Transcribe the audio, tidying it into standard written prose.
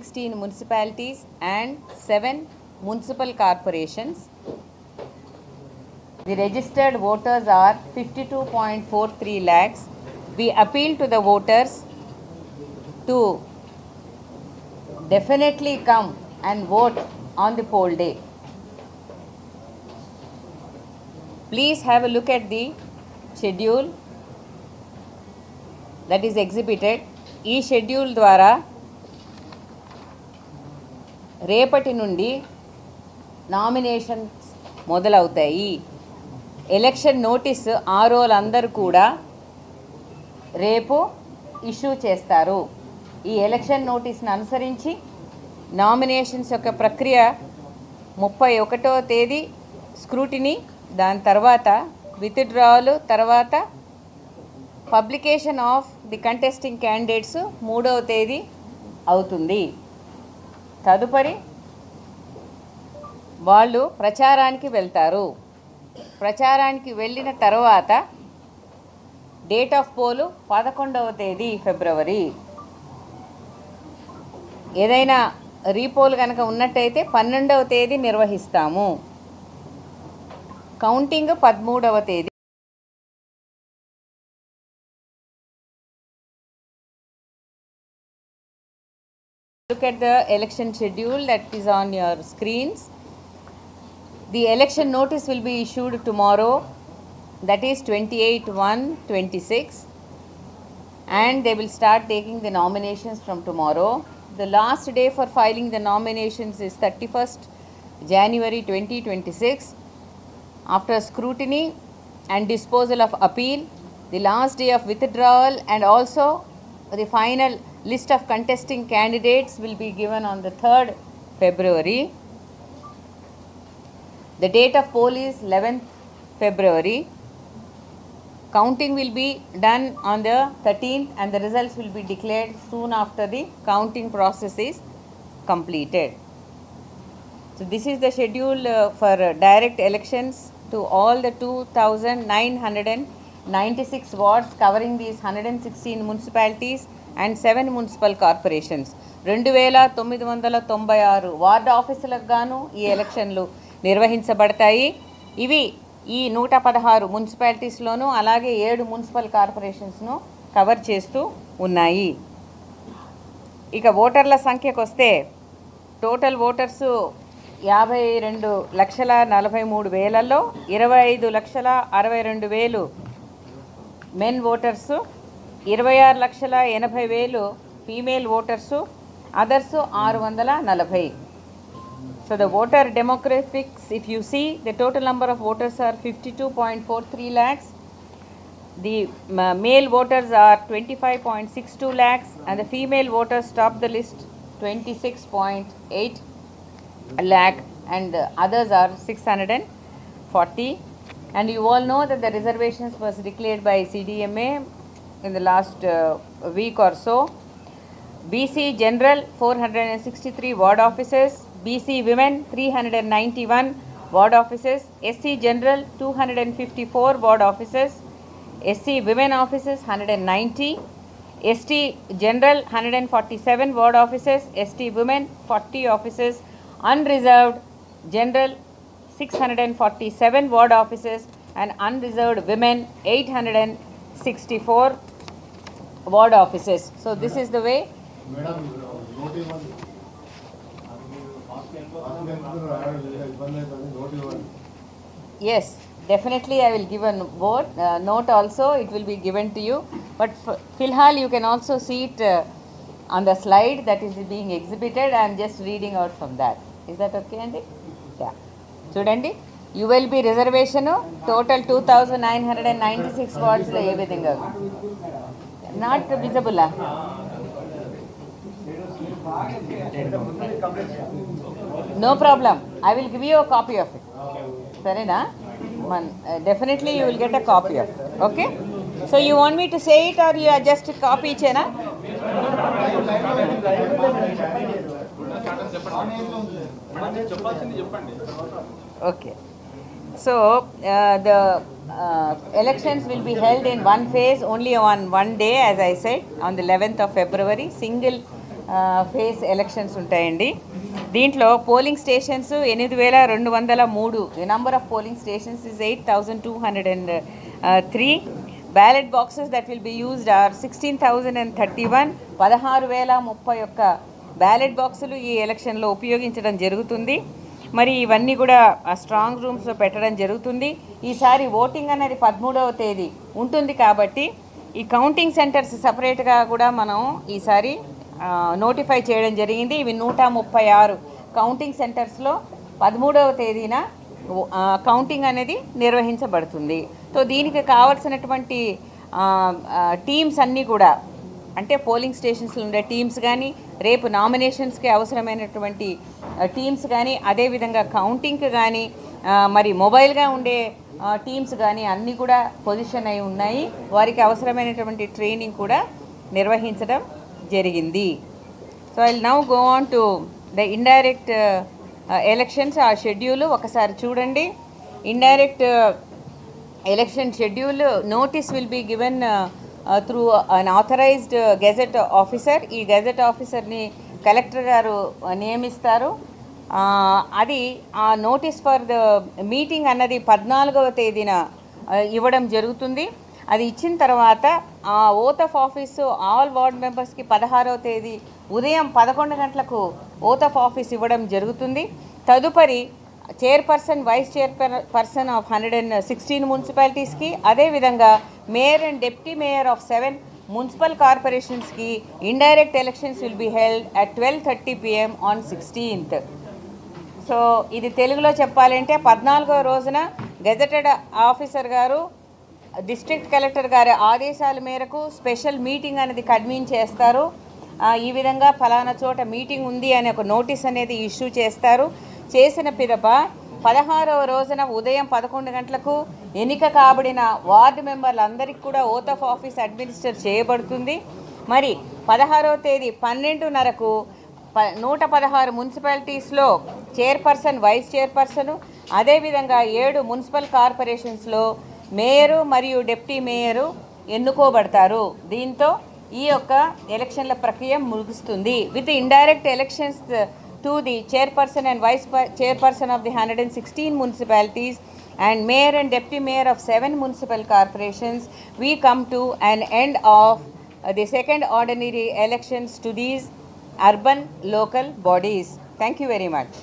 116 municipalities and 7 municipal corporations. The registered voters are 52.43 lakhs. We appeal to the voters to definitely come and vote on the poll day. Please have a look at the schedule that is exhibited. ఈ schedule ద్వారా రేపటి నుండి nominations మొదలవుతాయి. Election notice ఆర్ఓలందరూ కూడా రేపు issue చేస్తారు. ఈ election నోటీస్ను అనుసరించి నామినేషన్స్ యొక్క ప్రక్రియ 31వ తేదీ స్క్రూటినీ, దాని తర్వాత విత్డ్రావల్, తర్వాత publication of the contesting candidates 3వ తేదీ అవుతుంది. తదుపరి వాళ్ళు ప్రచారానికి వెళ్తారు. ప్రచారానికి వెళ్ళిన తర్వాత డేట్ ఆఫ్ పోలు 11వ తేదీ ఫిబ్రవరి. ఏదైనా రీపోల్ కనుక ఉన్నట్టయితే 12వ తేదీ నిర్వహిస్తాము. కౌంటింగ్ 13వ తేదీ. Look at the election schedule that is on your screens. The election notice will be issued tomorrow, that is 28/1/26, and they will start taking the nominations from tomorrow. The last day for filing the nominations is 31st January 2026. After scrutiny and disposal of appeal, the last day of withdrawal and also the final list of contesting candidates will be given on the 3rd February. The date of poll is 11th February. Counting will be done on the 13th and the results will be declared soon after the counting process is completed. So this is the schedule for direct elections to all the 2,996 wards covering these 116 municipalities and 7 municipal corporations. 2996 ward ఆఫీసులకు గాను ఈ ఎలక్షన్లు నిర్వహించబడతాయి. ఇవి ఈ 116 మున్సిపాలిటీస్లోనూ అలాగే 7 municipal కార్పొరేషన్స్ను cover చేస్తూ ఉన్నాయి. ఇక ఓటర్ల సంఖ్యకు వస్తే టోటల్ ఓటర్సు 52,43,000లో 25,62,000 men voters, 26,80,000 female voters, others 640. So the voter demographics, if you see, the total number of voters are 52.43 lakhs. The male voters are 25.62 lakhs and the female voters top the list 26.8 lakh and the others are 640. And you all know that the reservations was declared by CDMA in the last week or so. BC General 463 ward offices, BC Women 391 ward offices, SC General 254 ward offices, SC Women offices 190, ST General 147 ward offices, ST Women 40 offices, Unreserved General 647 ward offices and Unreserved Women 864 ward offices. So this is the way. Yes, definitely I will give a note also, it will be given to you, but filhal you can also see it on the slide that is being exhibited. I am just reading out from that. Is that okay, Andy? Yeah. Chudandi, ULB reservation total 2,996 wards lo ఏ విధంగా not visible. No problem, I will give you a copy of it. Sarena, definitely you will get a copy of it. Okay, so you want me to say it or you are just copy chena? Okay, so the elections will be held in one phase only on one day, as I said, on the 11th of February. Single phase elections ఉంటాయండి. దీంట్లో polling stations 8,203. The number of polling stations is 8,203. Ballot boxes that will be used are 16,031. 16,031 ballot బాక్సులు ఈ ఎలక్షన్లో ఉపయోగించడం జరుగుతుంది. మరి ఇవన్నీ కూడా స్ట్రాంగ్ రూమ్స్లో పెట్టడం జరుగుతుంది. ఈసారి ఓటింగ్ అనేది 13వ తేదీ ఉంటుంది కాబట్టి ఈ కౌంటింగ్ సెంటర్స్ సపరేట్గా కూడా మనం ఈసారి నోటిఫై చేయడం జరిగింది. ఇవి 136 కౌంటింగ్ సెంటర్స్లో 13వ తేదీన కౌంటింగ్ అనేది నిర్వహించబడుతుంది. సో దీనికి కావాల్సినటువంటి టీమ్స్ అన్నీ కూడా, అంటే పోలింగ్ స్టేషన్స్లో ఉండే టీమ్స్ కానీ, రేపు నామినేషన్స్కి అవసరమైనటువంటి టీమ్స్ కానీ, అదేవిధంగా కౌంటింగ్కి కానీ, మరి మొబైల్గా ఉండే టీమ్స్ కానీ అన్నీ కూడా పొజిషన్ అయి ఉన్నాయి. వారికి అవసరమైనటువంటి ట్రైనింగ్ కూడా నిర్వహించడం జరిగింది. So I will now go on to the indirect elections. ఆ షెడ్యూల్ ఒకసారి చూడండి. Indirect election schedule notice will be given through an authorised gazette officer. ఈ గెజెట్ ఆఫీసర్ని కలెక్టర్ గారు నియమిస్తారు. అది ఆ నోటీస్ ఫర్ ద మీటింగ్ అన్నది 14వ తేదీన ఇవ్వడం జరుగుతుంది. అది ఇచ్చిన తర్వాత ఆ oath of office all ward మెంబర్స్కి 16వ తేదీ ఉదయం 11 గంటలకు ఓత్ ఆఫ్ ఆఫీస్ ఇవ్వడం జరుగుతుంది. తదుపరి చైర్పర్సన్, వైస్ చైర్పర్సన్ ఆఫ్ 116 మున్సిపాలిటీస్కి, అదేవిధంగా mayor and deputy mayor of 7 municipal కార్పొరేషన్స్కి indirect elections will be held at 12:30 PM on 16th. So ఇది తెలుగులో చెప్పాలంటే 14వ రోజున గెజెటెడ్ ఆఫీసర్ గారు డిస్ట్రిక్ట్ కలెక్టర్ గారి ఆదేశాల మేరకు స్పెషల్ మీటింగ్ అనేది కన్వీన్ చేస్తారు. ఈ విధంగా ఫలానా చోట మీటింగ్ ఉంది అనే ఒక నోటీస్ అనేది ఇష్యూ చేస్తారు. చేసిన పిదప 16వ రోజున ఉదయం 11 గంటలకు ఎన్నిక కాబడిన వార్డు మెంబర్లందరికీ కూడా ఓత్ ఆఫ్ ఆఫీస్ అడ్మినిస్టర్ చేయబడుతుంది. మరి 16వ తేదీ 12:30కు 116 మున్సిపాలిటీస్లో చైర్పర్సన్, వైస్ చైర్పర్సన్, అదేవిధంగా 7 మున్సిపల్ కార్పొరేషన్స్లో మేయరు మరియు డిప్యూటీ మేయరు ఎన్నుకోబడతారు. దీంతో ఈ యొక్క ఎలక్షన్ల ప్రక్రియ ముగుస్తుంది. With indirect elections to the chairperson and vice chairperson of the 116 municipalities and mayor and deputy mayor of 7 municipal corporations, we come to an end of the second ordinary elections to these urban local bodies. Thank you very much.